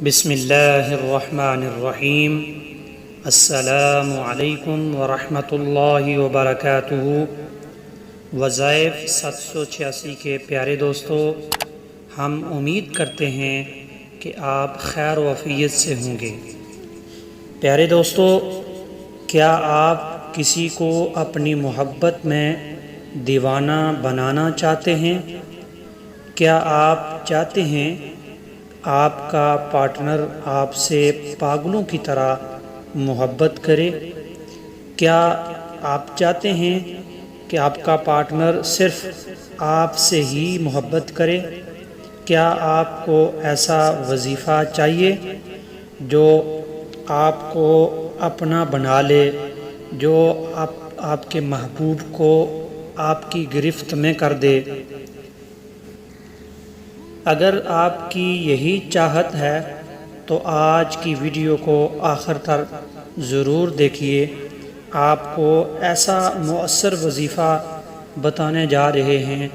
بسم اللہ الرحمن الرحیم۔ السلام علیکم ورحمۃ اللہ وبرکاتہ۔ وظائف 786 کے پیارے دوستو، ہم امید کرتے ہیں کہ آپ خیر و عافیت سے ہوں گے۔ پیارے دوستو، کیا آپ کسی کو اپنی محبت میں دیوانہ بنانا چاہتے ہیں؟ کیا آپ چاہتے ہیں آپ کا پارٹنر آپ سے پاگلوں کی طرح محبت کرے؟ کیا آپ چاہتے ہیں کہ آپ کا پارٹنر صرف آپ سے ہی محبت کرے؟ کیا آپ کو ایسا وظیفہ چاہیے جو آپ کو اپنا بنا لے، جو آپ کے محبوب کو آپ کی گرفت میں کر دے؟ اگر آپ کی یہی چاہت ہے تو آج کی ویڈیو کو آخر تک ضرور دیکھیے۔ آپ کو ایسا مؤثر وظیفہ بتانے جا رہے ہیں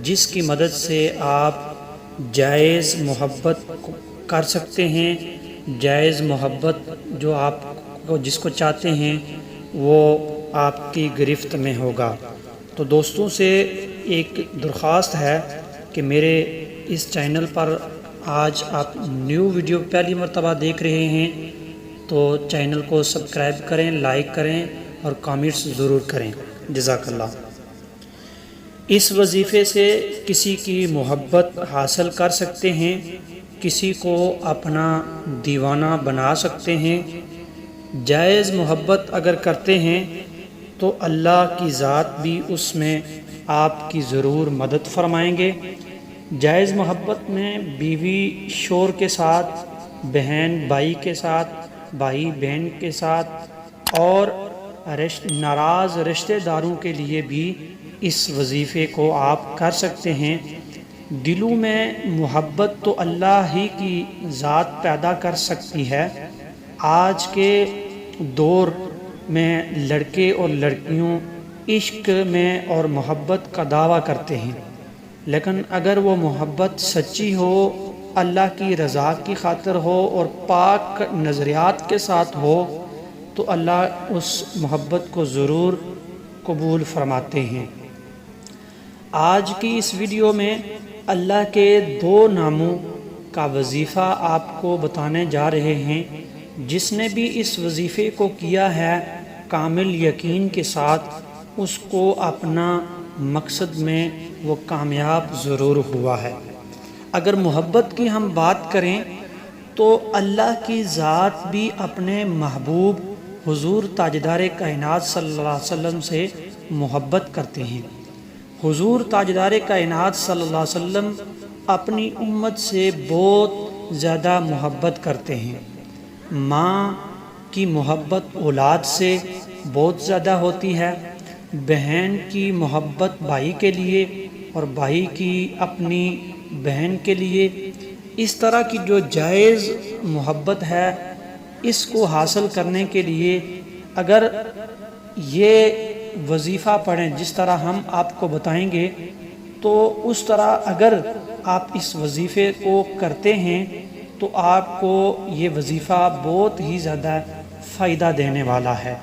جس کی مدد سے آپ جائز محبت کر سکتے ہیں۔ جائز محبت جو آپ کو جس کو چاہتے ہیں وہ آپ کی گرفت میں ہوگا۔ تو دوستوں سے ایک درخواست ہے کہ میرے اس چینل پر آج آپ نیو ویڈیو پہلی مرتبہ دیکھ رہے ہیں تو چینل کو سبسکرائب کریں، لائک کریں اور کامنٹس ضرور کریں۔ جزاک اللہ۔ اس وظیفے سے کسی کی محبت حاصل کر سکتے ہیں، کسی کو اپنا دیوانہ بنا سکتے ہیں۔ جائز محبت اگر کرتے ہیں تو اللہ کی ذات بھی اس میں آپ کی ضرور مدد فرمائیں گے۔ جائز محبت میں بیوی شوہر کے ساتھ، بہن بھائی کے ساتھ، بھائی بہن کے ساتھ اور ناراض رشتہ داروں کے لیے بھی اس وظیفے کو آپ کر سکتے ہیں۔ دلوں میں محبت تو اللہ ہی کی ذات پیدا کر سکتی ہے۔ آج کے دور میں لڑکے اور لڑکیوں عشق میں اور محبت کا دعویٰ کرتے ہیں، لیکن اگر وہ محبت سچی ہو، اللہ کی رضا کی خاطر ہو اور پاک نظریات کے ساتھ ہو تو اللہ اس محبت کو ضرور قبول فرماتے ہیں۔ آج کی اس ویڈیو میں اللہ کے 2 ناموں کا وظیفہ آپ کو بتانے جا رہے ہیں۔ جس نے بھی اس وظیفے کو کیا ہے کامل یقین کے ساتھ، اس کو اپنا مقصد میں وہ کامیاب ضرور ہوا ہے۔ اگر محبت کی ہم بات کریں تو اللہ کی ذات بھی اپنے محبوب حضور تاجدار کائنات صلی اللہ علیہ وسلم سے محبت کرتے ہیں۔ حضور تاجدار کائنات صلی اللہ علیہ وسلم اپنی امت سے بہت زیادہ محبت کرتے ہیں۔ ماں کی محبت اولاد سے بہت زیادہ ہوتی ہے، بہن کی محبت بھائی کے لیے اور بھائی کی اپنی بہن کے لیے۔ اس طرح کی جو جائز محبت ہے، اس کو حاصل کرنے کے لیے اگر یہ وظیفہ پڑھیں جس طرح ہم آپ کو بتائیں گے، تو اس طرح اگر آپ اس وظیفے کو کرتے ہیں تو آپ کو یہ وظیفہ بہت ہی زیادہ فائدہ دینے والا ہے۔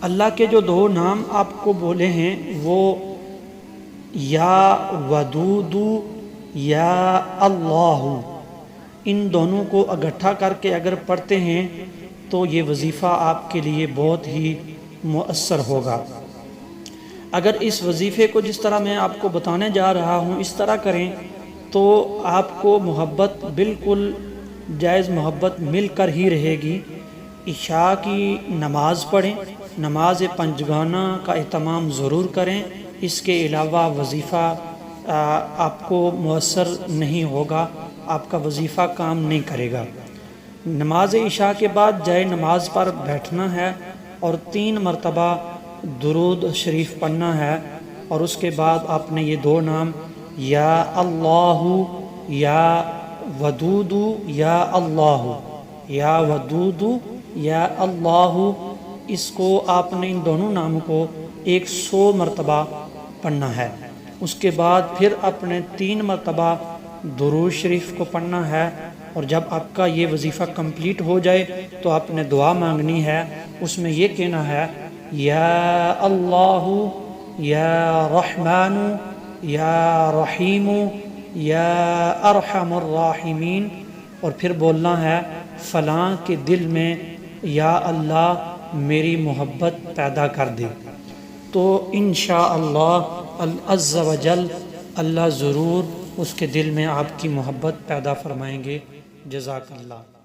اللہ کے جو 2 نام آپ کو بولے ہیں وہ یا ودود یا اللہ، ان دونوں کو اکٹھا کر کے اگر پڑھتے ہیں تو یہ وظیفہ آپ کے لیے بہت ہی مؤثر ہوگا۔ اگر اس وظیفے کو جس طرح میں آپ کو بتانے جا رہا ہوں اس طرح کریں تو آپ کو محبت بالکل جائز محبت مل کر ہی رہے گی۔ عشاء کی نماز پڑھیں، نماز پنجگانہ کا اہتمام ضرور کریں۔ اس کے علاوہ وظیفہ آپ کو مؤثر نہیں ہوگا، آپ کا وظیفہ کام نہیں کرے گا۔ نماز عشاء کے بعد جائے نماز پر بیٹھنا ہے اور 3 مرتبہ درود شریف پڑھنا ہے، اور اس کے بعد آپ نے یہ 2 نام یا اللہ یا ودود یا اللہ، یا ودود یا اللہ، اس کو آپ نے ان دونوں ناموں کو 100 مرتبہ پڑھنا ہے۔ اس کے بعد پھر اپنے 3 مرتبہ درود شریف کو پڑھنا ہے اور جب آپ کا یہ وظیفہ کمپلیٹ ہو جائے تو آپ نے دعا مانگنی ہے، اس میں یہ کہنا ہے یا اللہ یا رحمان یا رحیم یا ارحم الراحمین، اور پھر بولنا ہے فلاں کے دل میں یا اللہ میری محبت پیدا کر دے، تو انشاءاللہ عز و جل اللہ ضرور اس کے دل میں آپ کی محبت پیدا فرمائیں گے۔ جزاک اللہ۔